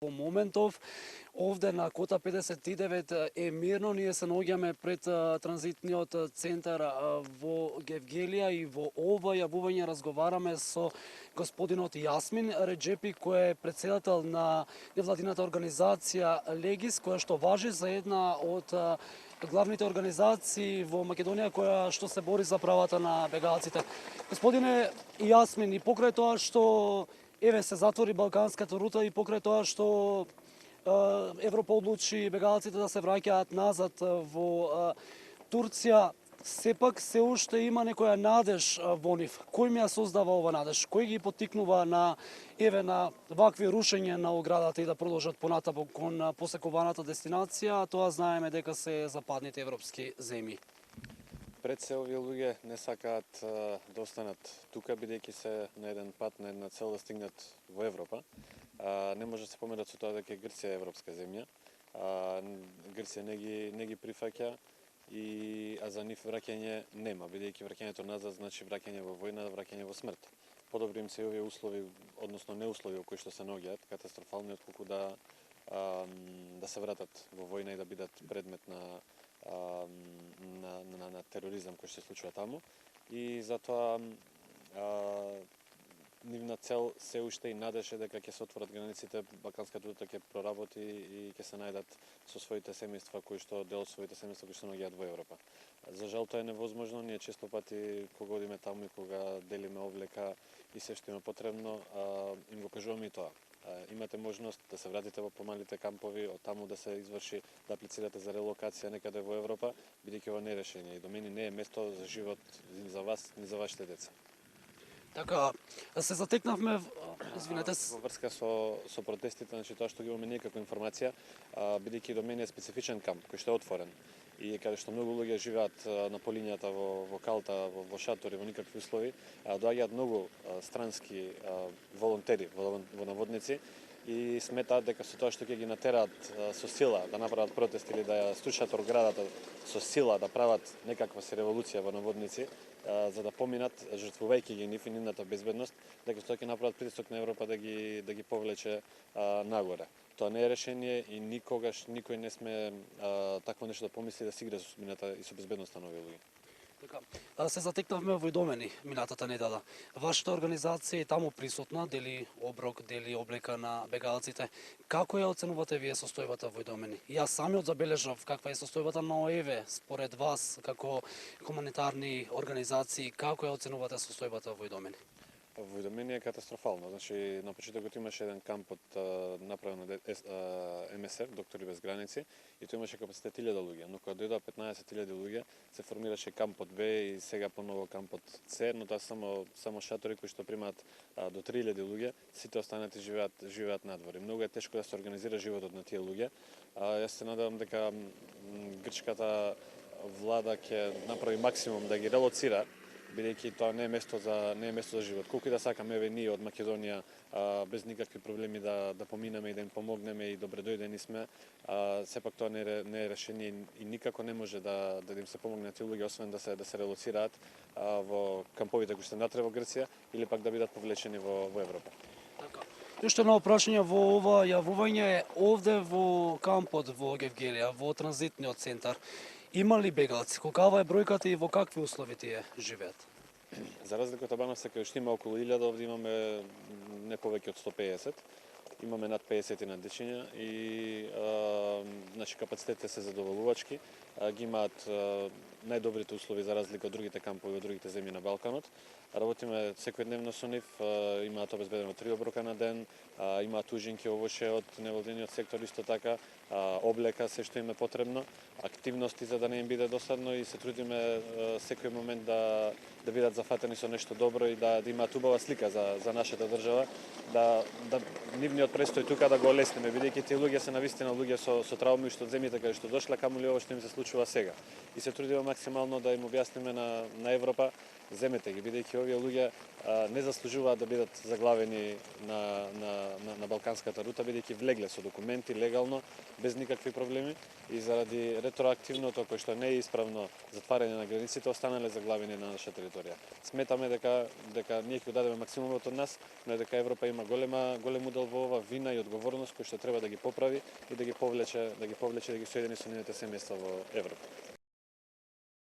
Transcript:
Во моментов, овде на кота 59 е мирно, ние се наоѓаме пред транзитниот центар во Гевгелија и во ова јавување разговараме со господинот Јасмин Реджепи, кој е председател на невладината организација Легис, која што важи за една од главните организации во Македонија која што се бори за правата на бегалците. Господине Јасмин, и покрај тоа што еве се затвори балканската рута и покрај тоа што Европа одлучи бегалците да се враќаат назад во Турција, сепак се уште има некоја надеж во нив. Кој ми ја создава ова надеж? Кој ги поттикнува на вакви рушење на оградата и да продолжат понатаму кон посекуваната дестинација, а тоа знаеме дека се западните европски земји? Пред се овие луѓе не сакаат да останат тука, бидејќи се на еден пат, на една цел да стигнат во Европа. Не може да се померат со тоа дека Грција е европска земја. Грција не ги прифаќа, а за нив враќање нема, бидејќи враќањето назад значи враќање во војна, враќање во смрт. Подобри им се овие услови, односно неуслови кои што се наоѓаат, катастрофални, отколку да се вратат во војна и да бидат предмет на тероризам кој се случува таму, и затоа нивна цел се уште и надеж е дека ќе се отворат границите, балканската рута ќе проработи и ќе се најдат со своите семејства кои што дел од своите семејства кои што наоѓаат во Европа. За жал тоа е невозможно, ние често пати кога одиме таму и кога делиме облека и се што има потребно, им го кажуваме и тоа. Имате можност да се вратите во помалите кампови, од таму да се изврши, да аплицирате за релокација некаде во Европа, бидејќи ова не е решение и до мене не е место за живот ни за вас, ни за вашите деца. Така, се затекнавме, извинете. Во врска со протестите, значи тоа што ги имаме ние како информација, бидејќи до мене е специфичен камп кој што е отворен и каде што многу луѓе живеат на полињата во калта, во шатори, во никакви услови, доаѓаат многу странски волонтери во наводници и сметаат дека со тоа што ќе ги натераат со сила да направат протест или да ја стушат оградата со сила, да прават некаква си револуција во наводници, за да поминат, жртвувајќи ги нив и нивната безбедност, дека тоа ќе направат притисок на Европа да ги повлече нагоре. Тоа не е решение и никогаш никој не сме такво нешто да помисли да си игра со судбината и со безбедноста на овие луѓе. Така, се затекнавме во Идомени минатата недела. Вашата организација е таму присутна, дели оброк, дели облека на бегалците. Како ја оценувате вие состојбата во Идомени? Јас самиот забележав каква е состојбата на ОЕВ според вас како хуманитарни организации, како ја оценувате состојбата во Идомени? Во Идомени е катастрофално. Значи, на почетокот имаше еден камп направен од МСФ, Доктори без граници, и тој имаше капацитет 1000 луѓе, но кога дојдоа 15.000 луѓе, се формираше кампот Б и сега поново кампот С, но тоа само шатори кои што примаат до 3000 луѓе, сите останати живеат надвор. Многу е тешко да се организира животот на тие луѓе. Јас се надевам дека грчката влада ќе направи максимум да ги релоцира, бидејќи тоа не е место за живот. Колку и да сакаме ние од Македонија без никакви проблеми да поминеме и да им помогнеме и добре дојдени сме, сепак тоа не е решение и никако не може да им се помогне на тие луѓе освен да се релоцираат во камповите кои се внатре во Грција или пак да бидат повлечени во Европа. Така. Уште едно прашање во ова јавување е овде во кампот во Гевгелија, во транзитниот центар. Има ли бегалци? Колкава е бројката и во какви услови тие живеат? За разлика од Табановска, кај што има околу 1000, овде имаме не повеќе од 150. Имаме над 50 на дечиња и значи капацитетите се задоволувачки. Ги имаат најдобрите услови за разлика од другите кампови од другите земји на Балканот. Работиме секојдневно со нив, имаат обезбедено 3 оброка на ден, имаат ужинки, овоше од невладиниот сектор исто така, облека, се што им е потребно, активности за да не им биде досадно и се трудиме секој момент да бидат зафатени со нешто добро и да имаат убава слика за нашата држава, да нивниот престој тука да го олесниме, бидејќи тие луѓе се навистина луѓе со трауми што од земјите каде што дошле, камули ова што им се случува сега. И се трудиме максимално да им објасниме на Европа, земете ги, бидејќи овие луѓе не заслужуваат да бидат заглавени на балканската рута, бидејќи влегле со документи легално, без никакви проблеми и заради ретроактивното кој што не е исправно затварање на границите останале заглавени на наша територија. Сметаме дека ние ќе дадеме максимумот од нас, но и дека Европа има голем удел во ова вина и одговорност кој што треба да ги поправи и да ги повлече да ги соедини со нивните семејства во Европа.